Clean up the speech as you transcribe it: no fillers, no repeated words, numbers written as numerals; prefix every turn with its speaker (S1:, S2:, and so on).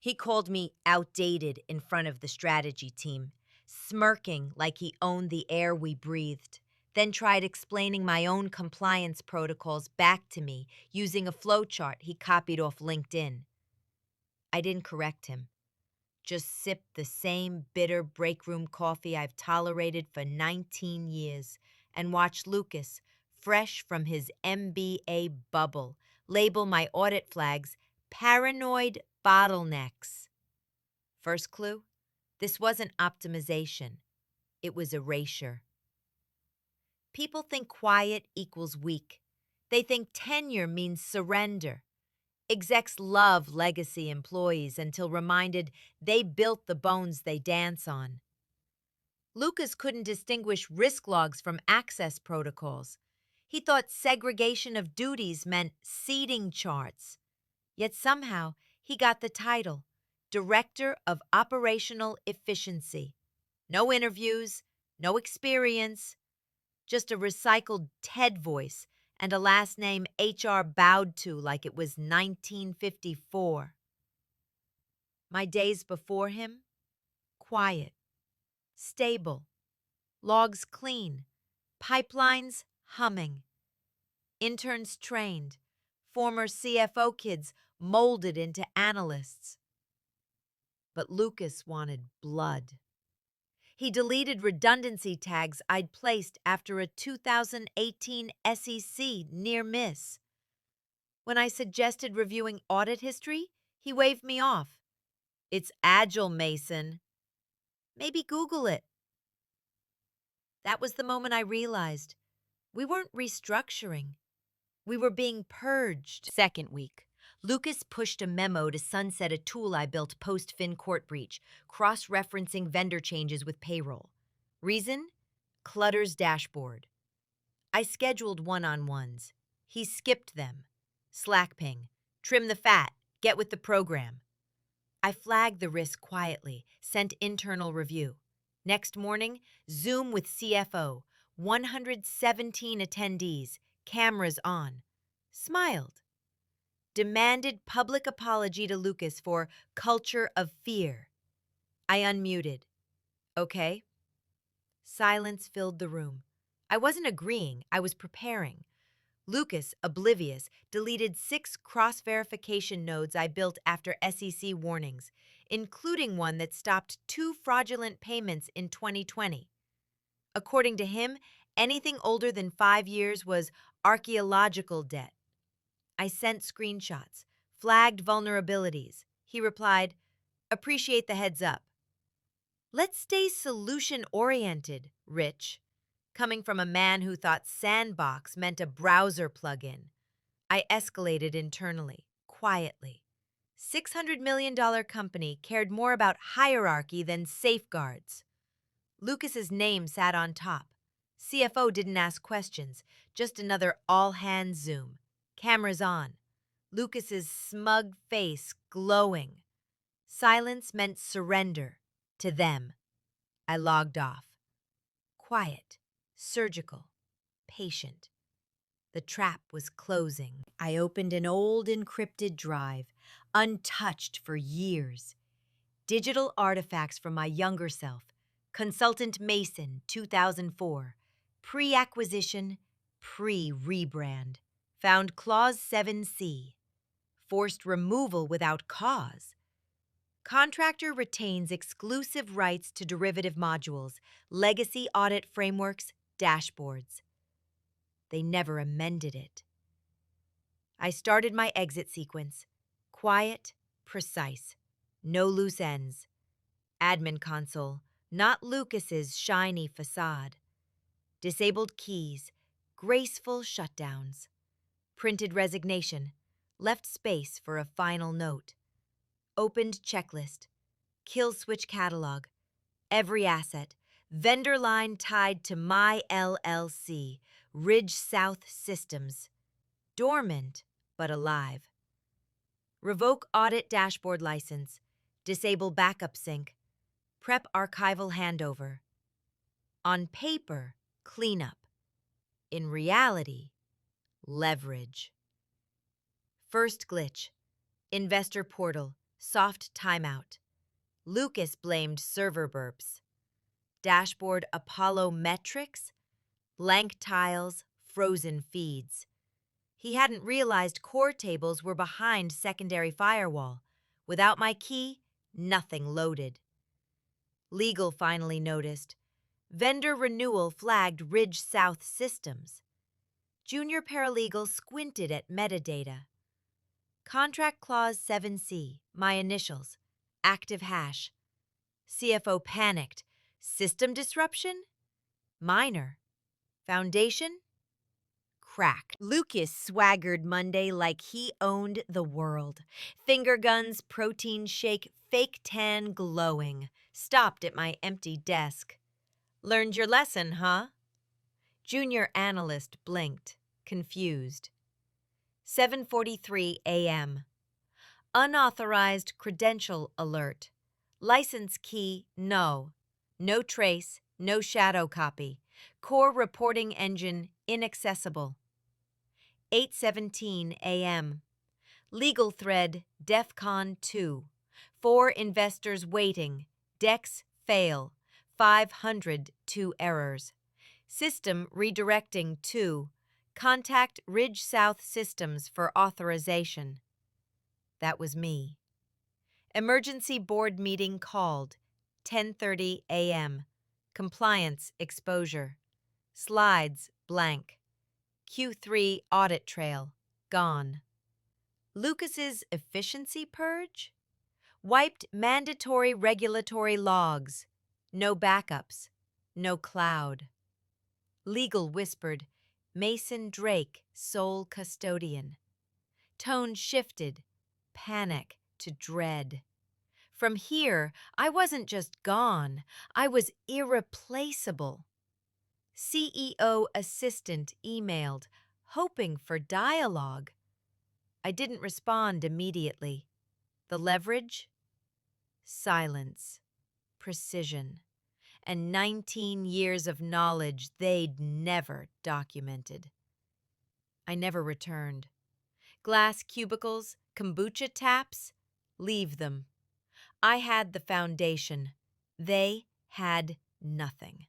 S1: He called me outdated in front of the strategy team, smirking like he owned the air we breathed, then tried explaining my own compliance protocols back to me using a flowchart he copied off LinkedIn. I didn't correct him, just sipped the same bitter breakroom coffee I've tolerated for 19 years and watched Lucas, fresh from his MBA bubble, label my audit flags paranoid bottlenecks. First clue? This wasn't optimization. It was erasure. People think quiet equals weak. They think tenure means surrender. Execs love legacy employees until reminded they built the bones they dance on. Lucas couldn't distinguish risk logs from access protocols. He thought segregation of duties meant seating charts. Yet somehow he got the title, Director of Operational Efficiency. No interviews, no experience, just a recycled TED voice and a last name HR bowed to like it was 1954. My days before him? Quiet, stable, logs clean, pipelines humming, interns trained, former CFO kids molded into analysts. But Lucas wanted blood. He deleted redundancy tags I'd placed after a 2018 SEC near miss. When I suggested reviewing audit history, he waved me off. It's agile, Mason. Maybe Google it. That was the moment I realized we weren't restructuring. We were being purged. Second week, Lucas pushed a memo to sunset a tool I built post-Fin court breach, cross-referencing vendor changes with payroll. Reason? Clutter's dashboard. I scheduled one-on-ones. He skipped them. Slack ping. Trim the fat. Get with the program. I flagged the risk quietly, sent internal review. Next morning, Zoom with CFO. 117 attendees. Cameras on. Smiled. Demanded public apology to Lucas for culture of fear. I unmuted. Okay. Silence filled the room. I wasn't agreeing, I was preparing. Lucas, oblivious, deleted 6 cross-verification nodes I built after SEC warnings, including one that stopped 2 fraudulent payments in 2020. According to him, anything older than 5 years was archaeological debt. I sent screenshots, flagged vulnerabilities. He replied, "Appreciate the heads up." Let's stay solution-oriented, Rich. Coming from a man who thought Sandbox meant a browser plugin. I escalated internally, quietly. $600 million company cared more about hierarchy than safeguards. Lucas's name sat on top. CFO didn't ask questions, just another all-hands Zoom. Cameras on. Lucas's smug face glowing. Silence meant surrender to them. I logged off. Quiet, surgical, patient. The trap was closing. I opened an old encrypted drive, untouched for years. Digital artifacts from my younger self. Consultant Mason, 2004. Pre-acquisition, pre-rebrand. Found Clause 7C. Forced removal without cause. Contractor retains exclusive rights to derivative modules, legacy audit frameworks, dashboards. They never amended it. I started my exit sequence. Quiet, precise. No loose ends. Admin console, not Lucas's shiny facade. Disabled keys, graceful shutdowns. Printed resignation, left space for a final note. Opened checklist, kill switch catalog, every asset, vendor line tied to my LLC, Ridge South Systems. Dormant, but alive. Revoke audit dashboard license, disable backup sync, prep archival handover. On paper, cleanup. In reality, leverage. First glitch, investor portal, Soft timeout. Lucas blamed server burps. Dashboard Apollo metrics, blank tiles, frozen feeds. He hadn't realized core tables were behind secondary firewall. Without my key, nothing loaded. Legal finally noticed. Vendor renewal flagged Ridge South Systems. Junior paralegal squinted at metadata. Contract clause 7C, my initials. Active hash. CFO panicked. System disruption? Minor. Foundation? Cracked. Lucas swaggered Monday like he owned the world. Finger guns, protein shake, fake tan glowing. Stopped at my empty desk. Learned your lesson, huh? Junior analyst blinked, confused. 7:43 a.m. Unauthorized credential alert. License key no. No trace, no shadow copy. Core reporting engine inaccessible. 8:17 a.m. Legal thread DEFCON 2. 4 investors waiting. Decks fail. 502 errors. System redirecting to. Contact Ridge South Systems for authorization. That was me. Emergency board meeting called. 10:30 a.m. Compliance exposure. Slides blank. Q3 audit trail gone. Lucas's efficiency purge? Wiped mandatory regulatory logs. No backups. No cloud. Legal whispered, Mason Drake, sole custodian. Tone shifted, panic to dread. From here, I wasn't just gone, I was irreplaceable. CEO assistant emailed, hoping for dialogue. I didn't respond immediately. The leverage? Silence, precision, and 19 years of knowledge they'd never documented. I never returned. Glass cubicles, kombucha taps? Leave them. I had the foundation. They had nothing.